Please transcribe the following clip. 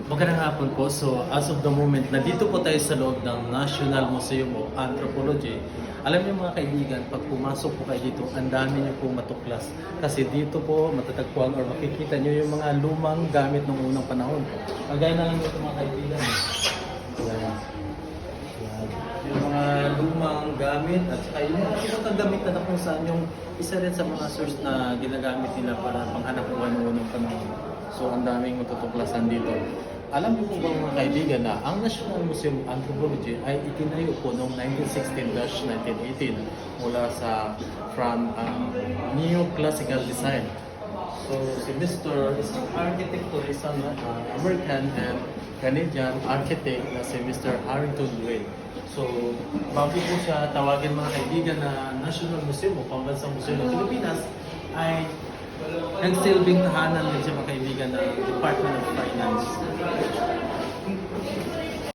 Magandang hapon po. So, as of the moment, nandito po tayo sa loob ng National Museum of Anthropology. Alam niyo mga kaibigan, pag pumasok po kayo dito, ang dami niyo po matuklas. Kasi dito po matatagpuan or makikita niyo yung mga lumang gamit ng unang panahon. Kagaya na lang ito mga kaibigan. Yan. Yan. Yung mga lumang gamit at saka yung mga ibang gamit na kung saan yung isa rin sa mga source na ginagamit nila para panghanap buhay ng unang panahon. So, ang daming matutuklasan dito. Alam niyo po ba mga kaibigan na ang National Museum of Anthropology ay itinayo po noong 1916-1918 mula from Neoclassical Design. So si Mr. isang architect po, isang American and Canadian architect na si Mr. Harrington Wade. So bago po siya tawagin mga kaibigan na National Museum o Pambansang Museum ng Pilipinas ay nagsilbing tahanan din siya mga kaibigan ng Department of Finance.